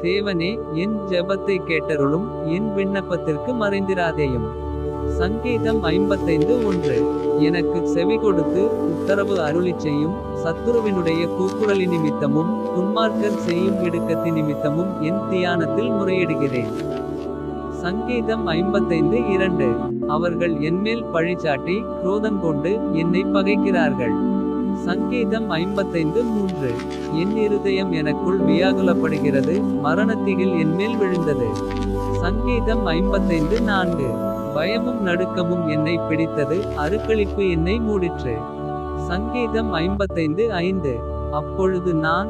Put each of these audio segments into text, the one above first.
தேவனே, என் ஜெபத்தை கேட்டருளும், என் விண்ணப்பத்திற்கு மறைந்திராதேயும். சங்கீதம் 55:1. எனக்கு செவி கொடுத்து உத்தரவு அருளிச் செய்யும். சத்துருவினுடைய கூக்குரலி நிமித்தமும் துன்மார்க்கர் செய்யும் இடுக்கத்தி நிமித்தமும் என் தியானத்தில் முறையிடுகிறேன். சங்கீதம் 55:2. அவர்கள் என்மேல் பழிச்சாட்டி குரோதங்கொண்டு என்னை பகைக்கிறார்கள். சங்கீதம் 55:3. என் இருதயம் எனக்குள் வியாகுலப்படுகிறது, மரணத்திகில் என்மேல் விழுந்தது. சங்கீதம் 55:4. பயமும் நடுக்கமும் என்னை பிடித்தது, அருக்களிப்பு என்னை மூடிற்று. சங்கீதம் 55:5. அப்பொழுது நான்,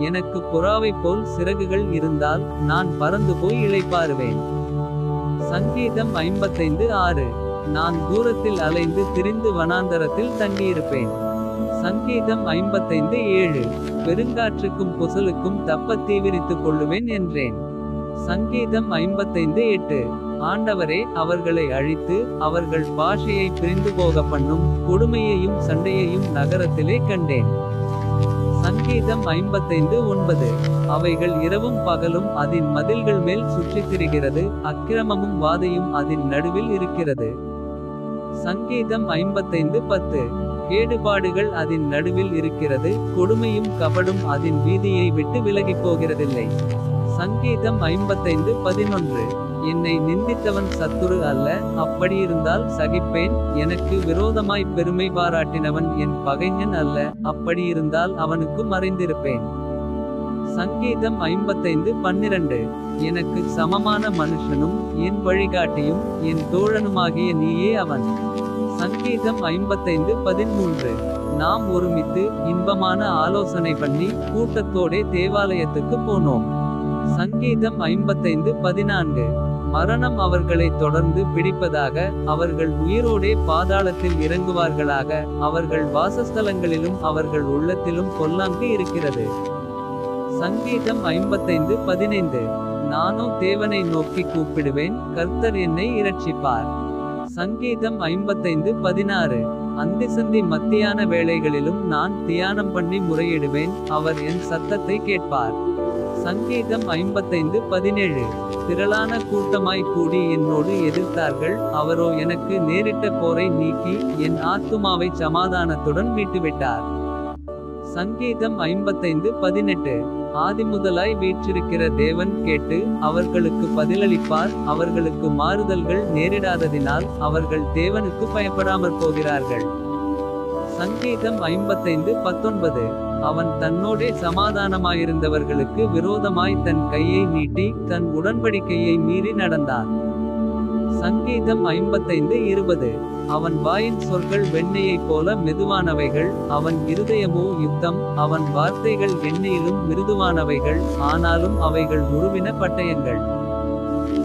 எனக்கு புறாவை போல் சிறகுகள் இருந்தால் நான் பறந்து போய் இளைப்பாறுவேன். சங்கீதம் 55:6. நான் தூரத்தில் அலைந்து திரிந்து வனாந்தரத்தில் தங்கியிருப்பேன். சங்கீதம் 55:7. பெருங்காற்றுக்கும் புசலுக்கும் தப்பத் தீவிரித்துக் கொள்ளுவேன் என்றேன். சங்கீதம் 55:8. ஆண்டவரே, அவர்களை அழித்து அவர்கள் பாஷையை பிரிந்து போக பண்ணும். கொடுமையையும் சண்டையையும் நகரத்திலே கண்டேன். சங்கீதம் 55:9. அவைகள் இரவும் பகலும் அதின் மதில்கள் மேல் சுற்றித் திரிகிறது, அக்கிரமமும் வாதையும் அதின் நடுவில் இருக்கிறது. சங்கீதம் 55:10. கேடுபாடுகள் அதின் நடுவில் இருக்கிறது, கொடுமையும் கபடும் அதின் வீதியை விட்டு விலகிப் போகிறதில்லை. சங்கீதம் 55:11. என்னை நிந்தித்தவன் சத்துரு அல்ல, அப்படியிருந்தால் சகிப்பேன். எனக்கு விரோதமாய் பெருமை பாராட்டினவன் என் பகைஞன் அல்ல, அப்படியிருந்தால் அவனுக்கு மறைந்திருப்பேன். சங்கீதம் 55:12. எனக்கு சமமான மனுஷனும் என் வழிகாட்டியும் என் தோழனுமாகிய நீயே அவன். சங்கீதம் 55:13. நாம் ஒருமித்து இன்பமான ஆலோசனை பண்ணி கூட்டத்தோடே தேவாலயத்துக்கு போனோம். சங்கீதம் 55:14. மரணம் அவர்களை தொடர்ந்து பிடிப்பதாக, அவர்கள் உயிரோடே பாதாளத்தில் இறங்குவார்களாக, அவர்கள் வாசஸ்தலங்களிலும் அவர்கள் உள்ளத்திலும் பொல்லாங்கு இருக்கிறது. சங்கீதம் 55:15. நானோ தேவனை நோக்கி கூப்பிடுவேன், கர்த்தர் என்னை இரட்சிப்பார். சங்கீதம் 55:16. அந்திசந்தி மத்தியான வேளைகளிலும் நான் தியானம் பண்ணி முறையிடுவேன், அவர் என் சத்தத்தை கேட்பார். சங்கீதம் 55:17. திரளான கூட்டமாய் கூடி என்னோடு எதிர்த்தார்கள், அவரோ எனக்கு நேரிட்ட போரை நீக்கி என் ஆத்துமாவை சமாதானத்துடன் மீட்டுவிட்டார். சங்கீதம் 55:18. ஆதிமுதலாய் வீற்றிருக்கிற தேவன் கேட்டு அவர்களுக்கு பதிலளிப்பார், அவர்களுக்கு மாறுதல்கள் நேரிடாததினால் அவர்கள் தேவனுக்கு பயப்படாமற் போகிறார்கள். சங்கீதம் 55:19. அவன் தன்னோடே சமாதானமாயிருந்தவர்களுக்கு விரோதமாய் தன் கையை நீட்டி தன் உடன்படிக்கையை மீறி நடந்தான். சங்கீதம் 55:20. அவன் வாயின் சொற்கள் வெண்ணெயைப் போல மெதுவானவைகள், அவன் இருதயமோ யுத்தம். அவன் வார்த்தைகள் எண்ணெயிலும் மிருதுவானவைகள், ஆனாலும் அவைகள் உருவின பட்டயங்கள்.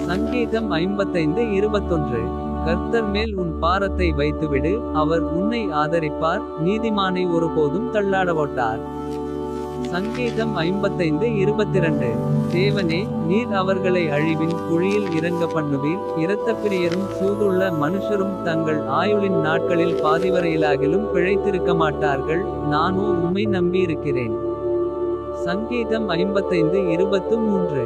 சங்கீதம் 55:21. கர்த்தர் மேல் உன் பாரத்தை வைத்துவிடு, அவர் உன்னை ஆதரிப்பார், நீதிமானை ஒருபோதும் தள்ளாடவோட்டார். சங்கீதம் 55:22. தேவனே, நீர் அவர்களை அழிவின் குழியில் இறங்க பண்ணுவீர், இரத்தப்பிரியரும் சூதுள்ள மனுஷரும் தங்கள் ஆயுளின் நாட்களில் பாதிவரையிலாகிலும் பிழைத்திருக்க மாட்டார்கள், நானோ உம்மை நம்பியிருக்கிறேன். சங்கீதம் 55:23.